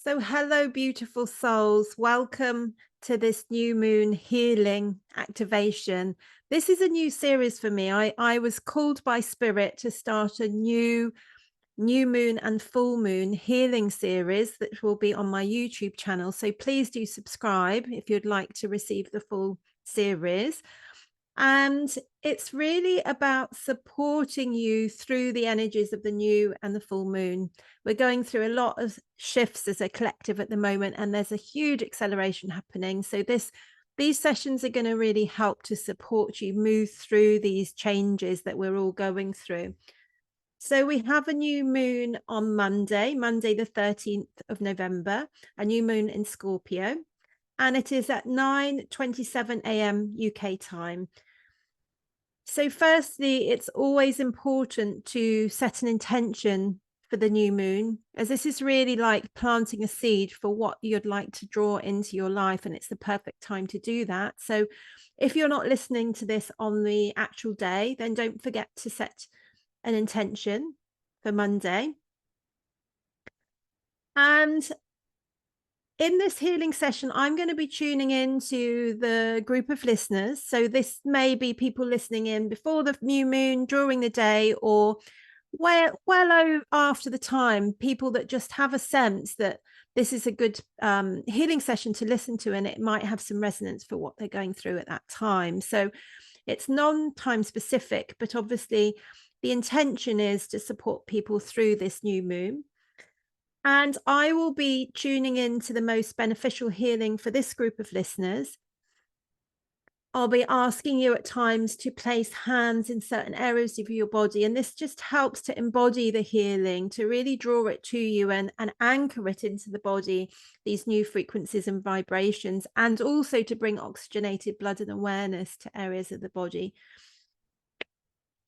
So, hello, beautiful souls. Welcome to this new moon healing activation. This is a new series for me. I was called by spirit to start a new moon and full moon healing series that will be on my YouTube channel. So please do subscribe if you'd like to receive the full series. And it's really about supporting you through the energies of the new and the full moon. We're going through a lot of shifts as a collective at the moment, and there's a huge acceleration happening. So these sessions are going to really help to support you move through these changes that we're all going through. So we have a new moon on Monday the 13th of November, a new moon in Scorpio, and it is at 9:27 a.m. UK time. So firstly, it's always important to set an intention for the new moon, as this is really like planting a seed for what you'd like to draw into your life, and it's the perfect time to do that. So if you're not listening to this on the actual day, then don't forget to set an intention for Monday. And in this healing session, I'm going to be tuning into the group of listeners. So this may be people listening in before the new moon, during the day, or well after the time, people that just have a sense that this is a good healing session to listen to, and it might have some resonance for what they're going through at that time. So it's non-time specific, but obviously the intention is to support people through this new moon. And I will be tuning in to the most beneficial healing for this group of listeners. I'll be asking you at times to place hands in certain areas of your body. And this just helps to embody the healing, to really draw it to you and anchor it into the body, these new frequencies and vibrations, and also to bring oxygenated blood and awareness to areas of the body.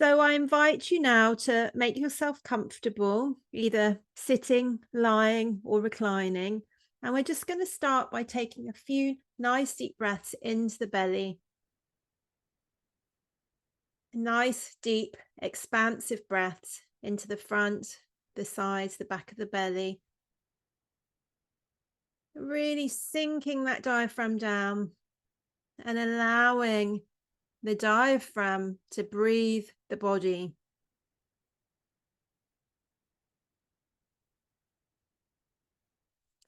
So I invite you now to make yourself comfortable, either sitting, lying, or reclining. And we're just going to start by taking a few nice deep breaths into the belly. Nice, deep, expansive breaths into the front, the sides, the back of the belly. Really sinking that diaphragm down and allowing the diaphragm to breathe the body.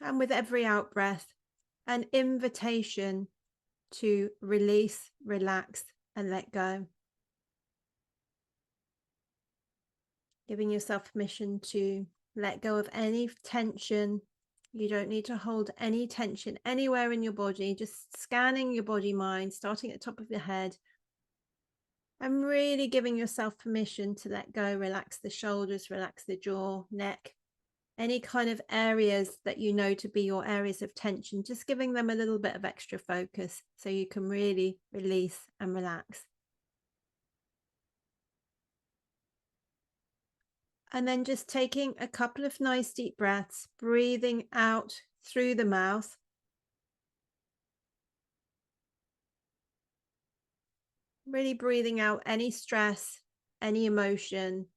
And with every out breath, an invitation to release, relax, and let go. Giving yourself permission to let go of any tension. You don't need to hold any tension anywhere in your body, just scanning your body mind, starting at the top of your head. And really giving yourself permission to let go, relax the shoulders, relax the jaw, neck, any kind of areas that you know to be your areas of tension, just giving them a little bit of extra focus so you can really release and relax. And then just taking a couple of nice deep breaths, breathing out through the mouth. Really breathing out any stress, any emotion,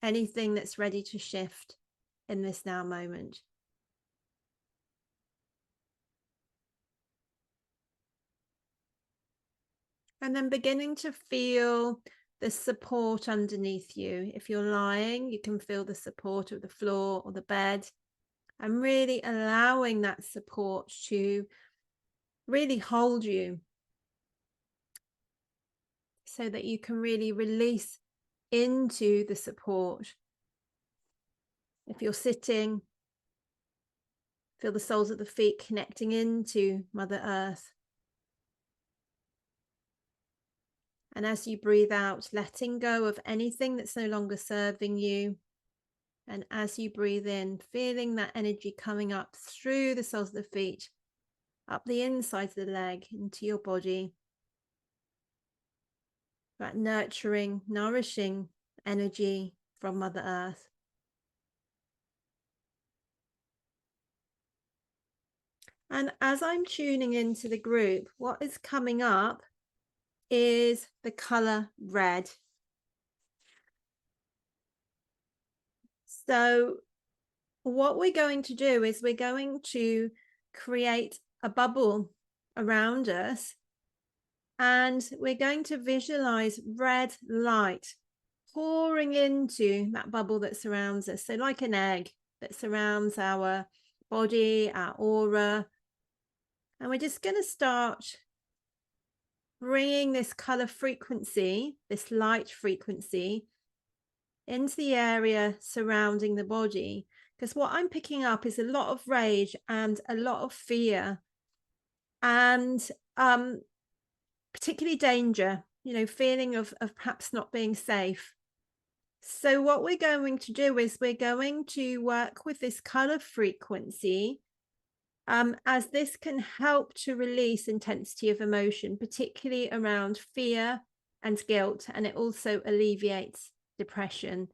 anything that's ready to shift in this now moment. And then beginning to feel the support underneath you. If you're lying, you can feel the support of the floor or the bed, and really allowing that support to really hold you so that you can really release into the support. If you're sitting, feel the soles of the feet connecting into Mother Earth. And as you breathe out, letting go of anything that's no longer serving you. And as you breathe in, feeling that energy coming up through the soles of the feet, up the insides of the leg, into your body. That nurturing, nourishing energy from Mother Earth. And as I'm tuning into the group, what is coming up is the color red. So what we're going to do is we're going to create a bubble around us, and we're going to visualize red light pouring into that bubble that surrounds us. So like an egg that surrounds our body, our aura. And we're just going to start bringing this color frequency, this light frequency, into the area surrounding the body. Because what I'm picking up is a lot of rage and a lot of fear, and particularly danger, feeling of perhaps not being safe. So what we're going to do is we're going to work with this color frequency, as this can help to release intensity of emotion, particularly around fear and guilt, and it also alleviates depression.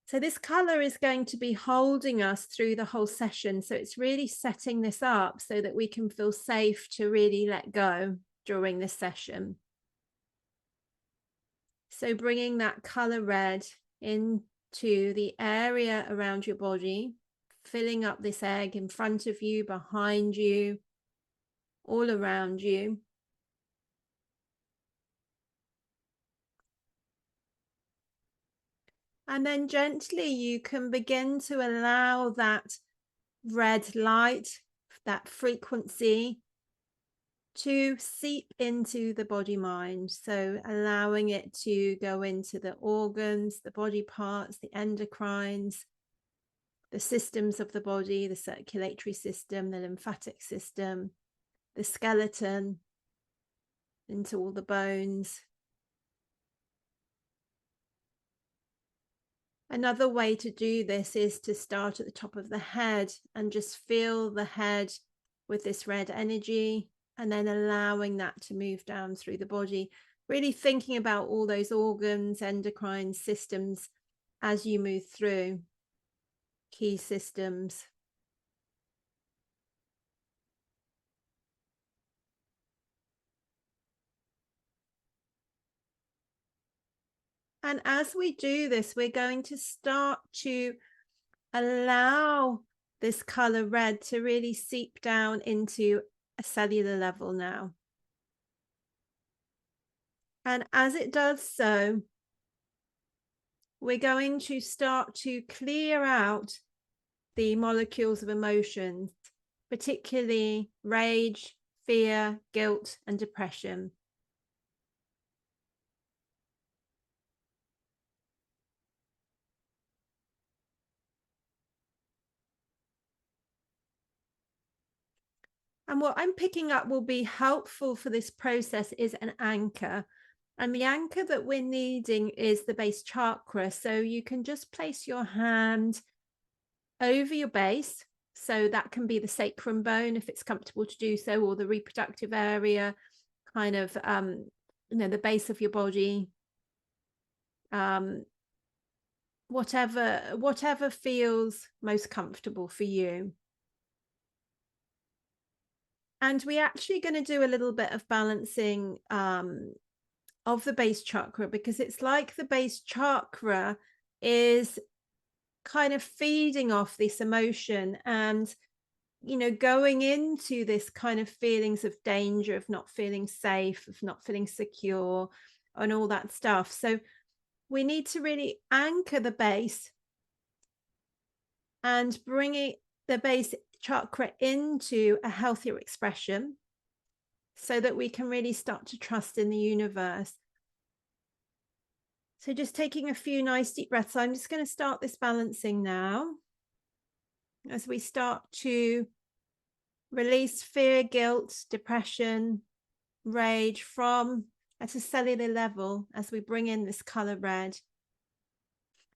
So this color is going to be holding us through the whole session. So it's really setting this up so that we can feel safe to really let go during this session. So bringing that color red into the area around your body, filling up this egg in front of you, behind you, all around you. And then gently you can begin to allow that red light, that frequency, to seep into the body mind. So allowing it to go into the organs, the body parts, the endocrines, the systems of the body, the circulatory system, the lymphatic system, the skeleton, into all the bones. Another way to do this is to start at the top of the head and just feel the head with this red energy, and then allowing that to move down through the body, really thinking about all those organs, endocrine systems as you move through, key systems. And as we do this, we're going to start to allow this color red to really seep down into a cellular level now. And as it does so, we're going to start to clear out the molecules of emotions, particularly rage, fear, guilt, and depression. And what I'm picking up will be helpful for this process is an anchor. And the anchor that we're needing is the base chakra. So you can just place your hand over your base. So that can be the sacrum bone if it's comfortable to do so, or the reproductive area, kind of, the base of your body. Whatever feels most comfortable for you. And we're actually going to do a little bit of balancing of the base chakra, because it's like the base chakra is kind of feeding off this emotion and, going into this kind of feelings of danger, of not feeling safe, of not feeling secure, and all that stuff. So we need to really anchor the base and bring the base chakra into a healthier expression, so that we can really start to trust in the universe. So just taking a few nice deep breaths. I'm just going to start this balancing now, as we start to release fear, guilt, depression, rage from at a cellular level, as we bring in this color red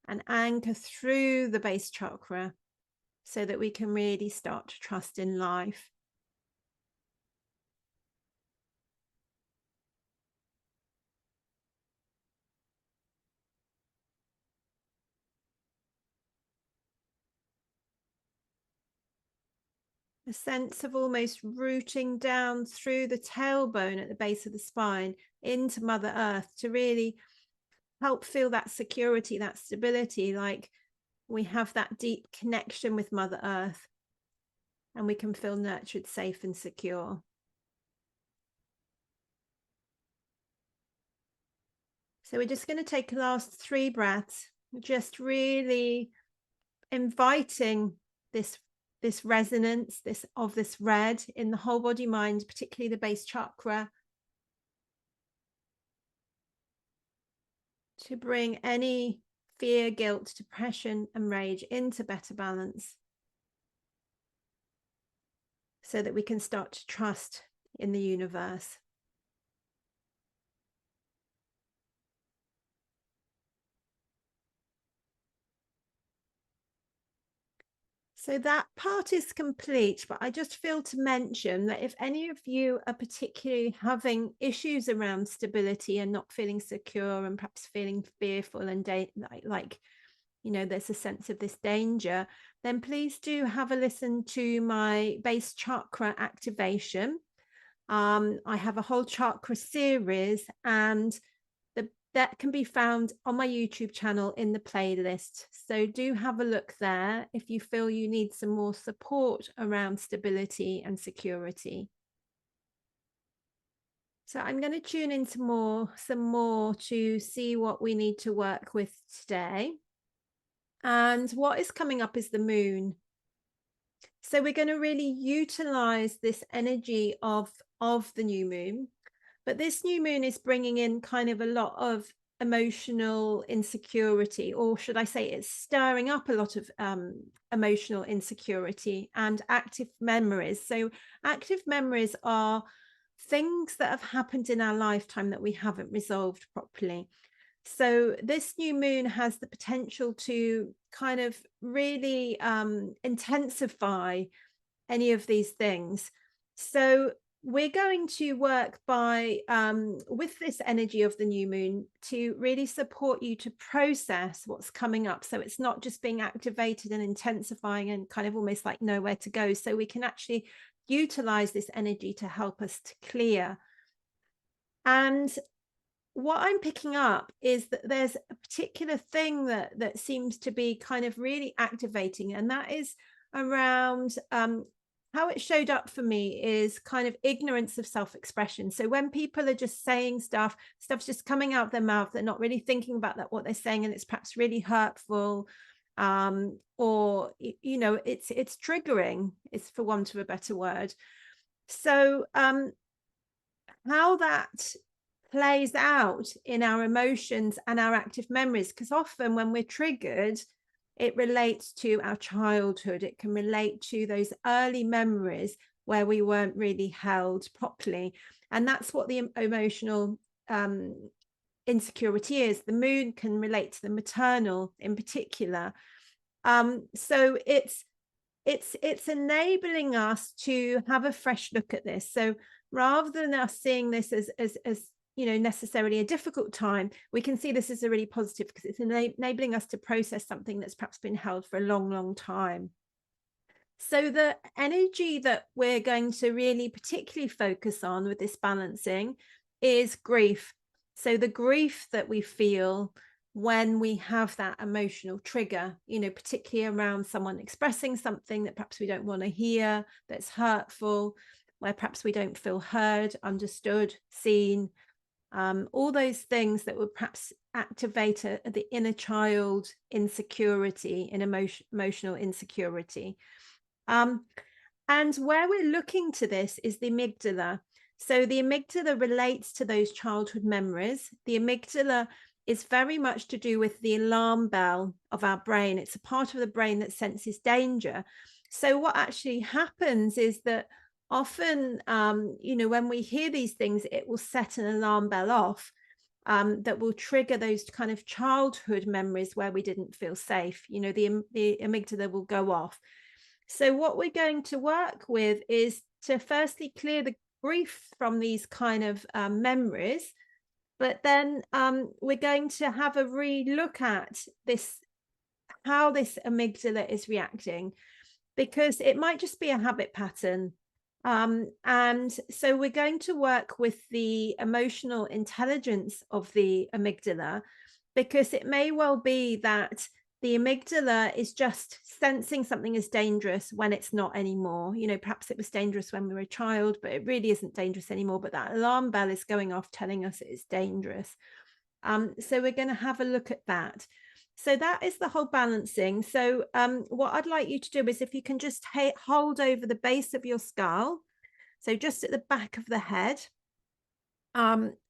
and anchor through the base chakra, so that we can really start to trust in life. A sense of almost rooting down through the tailbone at the base of the spine into Mother Earth, to really help feel that security, that stability, like we have that deep connection with Mother Earth, and we can feel nurtured, safe, and secure. So we're just going to take a last 3 breaths, just really inviting this resonance, this red in the whole body mind, particularly the base chakra, to bring any fear, guilt, depression, and rage into better balance, so that we can start to trust in the universe. So that part is complete, but I just feel to mention that if any of you are particularly having issues around stability and not feeling secure and perhaps feeling fearful and like, you know, there's a sense of this danger, then please do have a listen to my base chakra activation. I have a whole chakra series, and that can be found on my YouTube channel in the playlist. So do have a look there if you feel you need some more support around stability and security. So I'm going to tune into some more to see what we need to work with today. And what is coming up is the moon. So we're going to really utilize this energy of the new moon. But this new moon is bringing in kind of a lot of emotional insecurity, or should I say it's stirring up a lot of emotional insecurity and active memories. So active memories are things that have happened in our lifetime that we haven't resolved properly. So this new moon has the potential to kind of really intensify any of these things. So we're going to work by with this energy of the new moon to really support you to process what's coming up, so it's not just being activated and intensifying and kind of almost like nowhere to go. So we can actually utilize this energy to help us to clear. And what I'm picking up is that there's a particular thing that seems to be kind of really activating, and that is around how it showed up for me is kind of ignorance of self-expression. So when people are just saying stuff's just coming out of their mouth, they're not really thinking about that what they're saying, and it's perhaps really hurtful, or you know, it's triggering, is for want of a better word. So how that plays out in our emotions and our active memories, because often when we're triggered, it relates to our childhood. It can relate to those early memories where we weren't really held properly. And that's what the emotional insecurity is. The moon can relate to the maternal in particular. So it's enabling us to have a fresh look at this. So rather than us seeing this as you know, necessarily a difficult time, we can see this as a really positive, because it's enabling us to process something that's perhaps been held for a long time. So the energy that we're going to really particularly focus on with this balancing is grief. So the grief that we feel when we have that emotional trigger, you know, particularly around someone expressing something that perhaps we don't want to hear, that's hurtful, where perhaps we don't feel heard, understood, seen, all those things that would perhaps activate the inner child insecurity and emotional insecurity. And where we're looking to this is the amygdala. So the amygdala relates to those childhood memories. The amygdala is very much to do with the alarm bell of our brain. It's a part of the brain that senses danger. So what actually happens is that often, you know, when we hear these things, it will set an alarm bell off that will trigger those kind of childhood memories where we didn't feel safe. You know, the amygdala will go off. So what we're going to work with is to firstly clear the grief from these kind of memories, but then we're going to have a re-look at this, how this amygdala is reacting, because it might just be a habit pattern. And so we're going to work with the emotional intelligence of the amygdala, because it may well be that the amygdala is just sensing something is dangerous when it's not anymore. You know, perhaps it was dangerous when we were a child, but it really isn't dangerous anymore. But that alarm bell is going off telling us it's dangerous. So we're going to have a look at that. So that is the whole balancing. So what I'd like you to do is, if you can just hold over the base of your skull, so just at the back of the head.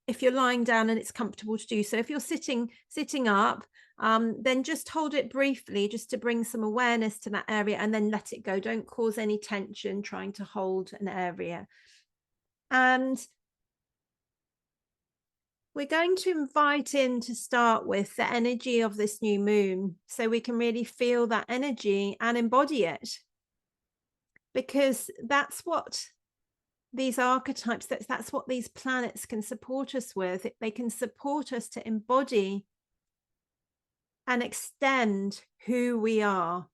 If you're lying down and it's comfortable to do so. If you're sitting up, then just hold it briefly, just to bring some awareness to that area, and then let it go. Don't cause any tension trying to hold an area. And we're going to invite in, to start with, the energy of this new moon, so we can really feel that energy and embody it, because that's what these archetypes, that's what these planets can support us with. They can support us to embody and extend who we are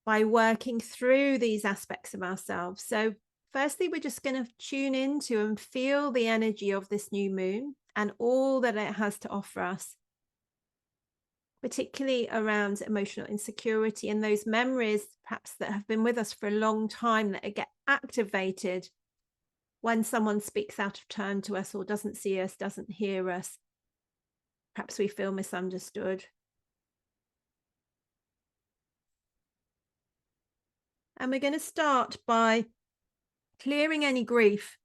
by working through these aspects of ourselves. So firstly, we're just going to tune into and feel the energy of this new moon and all that it has to offer us, particularly around emotional insecurity and those memories perhaps that have been with us for a long time, that get activated when someone speaks out of turn to us, or doesn't see us, doesn't hear us. Perhaps we feel misunderstood. And we're going to start by clearing any grief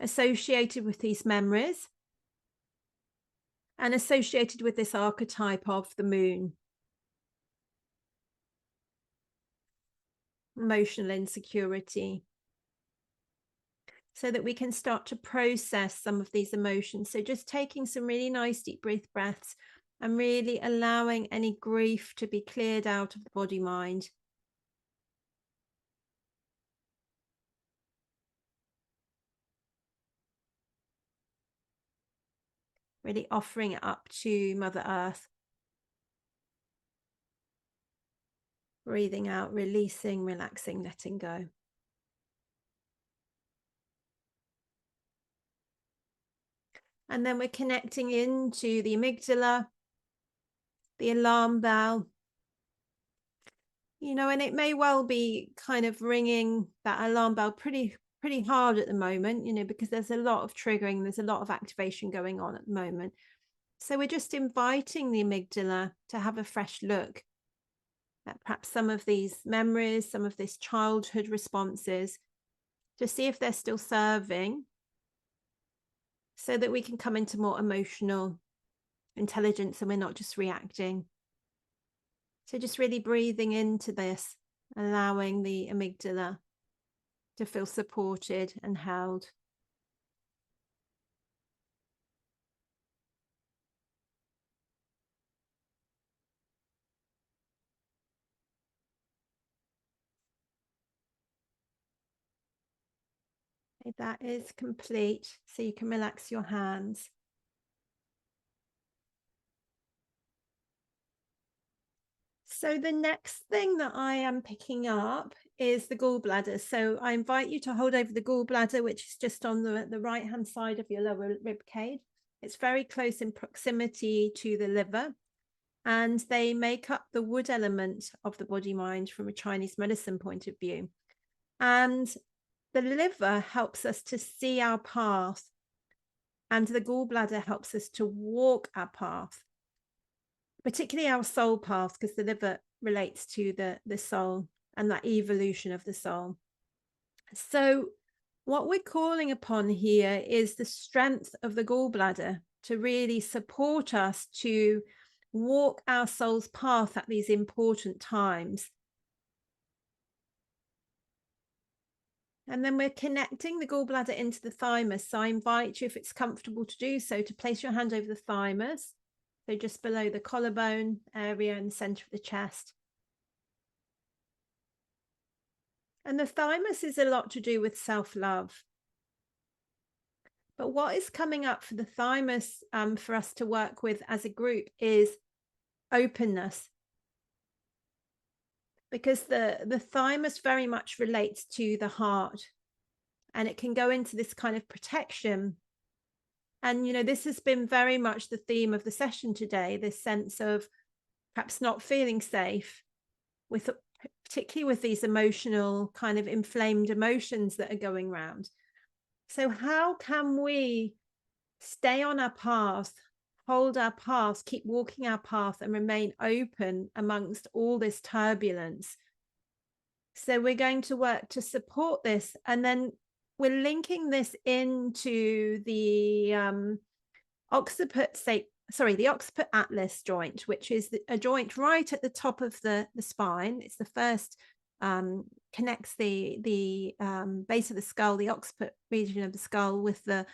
associated with these memories and associated with this archetype of the moon. Emotional insecurity. So that we can start to process some of these emotions. So just taking some really nice deep breaths and really allowing any grief to be cleared out of the body mind. Really offering it up to Mother Earth. Breathing out, releasing, relaxing, letting go. And then we're connecting into the amygdala, the alarm bell. You know, and it may well be kind of ringing that alarm bell pretty hard at the moment, you know, because there's a lot of triggering, there's a lot of activation going on at the moment. So we're just inviting the amygdala to have a fresh look at perhaps some of these memories, some of these childhood responses, to see if they're still serving, so that we can come into more emotional intelligence and we're not just reacting. So just really breathing into this, allowing the amygdala to feel supported and held. Okay, that is complete. So you can relax your hands. So the next thing that I am picking up is the gallbladder. So I invite you to hold over the gallbladder, which is just on the right-hand side of your lower rib cage. It's very close in proximity to the liver, and they make up the wood element of the body mind from a Chinese medicine point of view. And the liver helps us to see our path, and the gallbladder helps us to walk our path, particularly our soul path, because the liver relates to the soul and that evolution of the soul. So what we're calling upon here is the strength of the gallbladder to really support us to walk our soul's path at these important times. And then we're connecting the gallbladder into the thymus. So I invite you, if it's comfortable to do so, to place your hand over the thymus. So just below the collarbone area in the center of the chest. And the thymus is a lot to do with self-love. But what is coming up for the thymus for us to work with as a group is openness. Because the thymus very much relates to the heart. And it can go into this kind of protection And, you know, this has been very much the theme of the session today, this sense of perhaps not feeling safe with, particularly with these emotional kind of inflamed emotions that are going around. So how can we stay on our path, hold our path, keep walking our path, and remain open amongst all this turbulence? So we're going to work to support this, and then we're linking this into the the occiput atlas joint, which is a joint right at the top of the spine. It's the first, connects the base of the skull, the occiput region of the skull, with the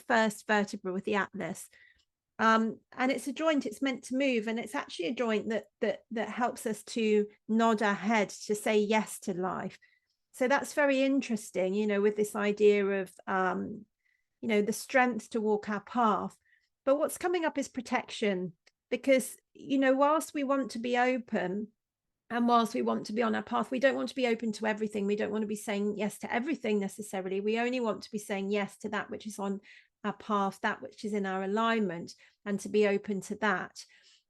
first vertebra, with the atlas. And it's a joint, it's meant to move, and it's actually a joint that helps us to nod our head to say yes to life. So that's very interesting, you know, with this idea of you know, the strength to walk our path. But what's coming up is protection, because, you know, whilst we want to be open and whilst we want to be on our path, we don't want to be open to everything. We don't want to be saying yes to everything necessarily. We only want to be saying yes to that which is on our path, that which is in our alignment, and to be open to that.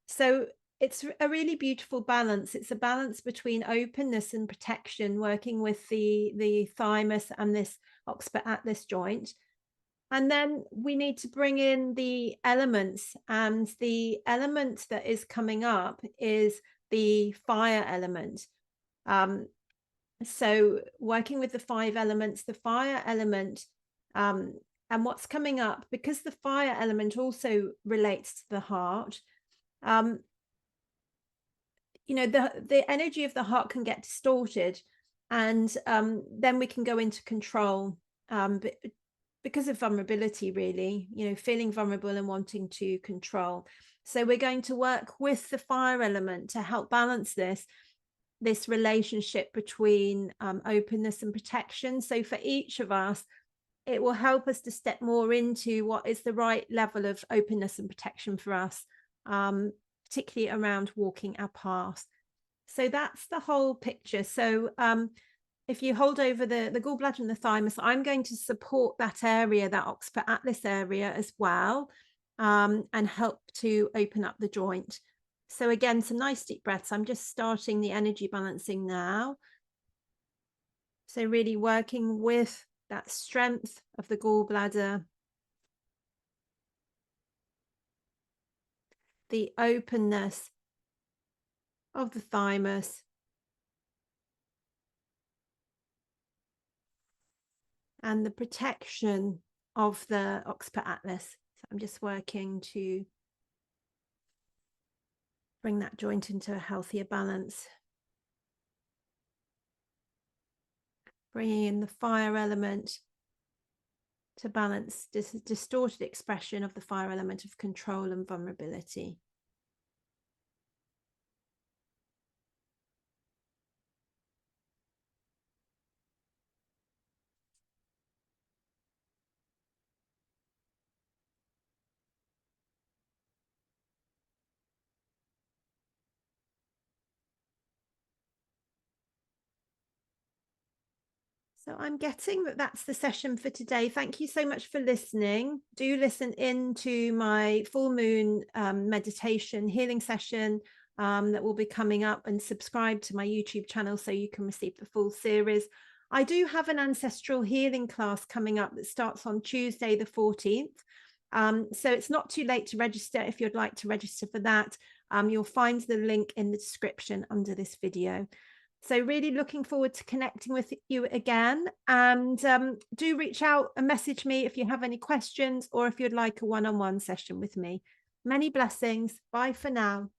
So it's a really beautiful balance. It's a balance between openness and protection, working with the thymus and this occiput atlas joint. And then we need to bring in the elements, and the element that is coming up is the fire element. So working with the 5 elements, the fire element, and what's coming up, because the fire element also relates to the heart, you know, the energy of the heart can get distorted, and then we can go into control, because of vulnerability, really, you know, feeling vulnerable and wanting to control. So we're going to work with the fire element to help balance this relationship between openness and protection. So for each of us, it will help us to step more into what is the right level of openness and protection for us, particularly around walking our path. So that's the whole picture. So if you hold over the gallbladder and the thymus, I'm going to support that area, that occiput atlas area as well, and help to open up the joint. So again, some nice deep breaths. I'm just starting the energy balancing now. So really working with that strength of the gallbladder, the openness of the thymus, and the protection of the occiput atlas. So I'm just working to bring that joint into a healthier balance. Bringing in the fire element to balance this distorted expression of the fire element of control and vulnerability. So I'm getting that that's the session for today. Thank you so much for listening. Do listen into my full moon meditation healing session that will be coming up, and subscribe to my YouTube channel so you can receive the full series. I do have an ancestral healing class coming up that starts on Tuesday the 14th. So it's not too late to register. If you'd like to register for that, you'll find the link in the description under this video. So really looking forward to connecting with you again, and do reach out and message me if you have any questions, or if you'd like a one-on-one session with me. Many blessings. Bye for now.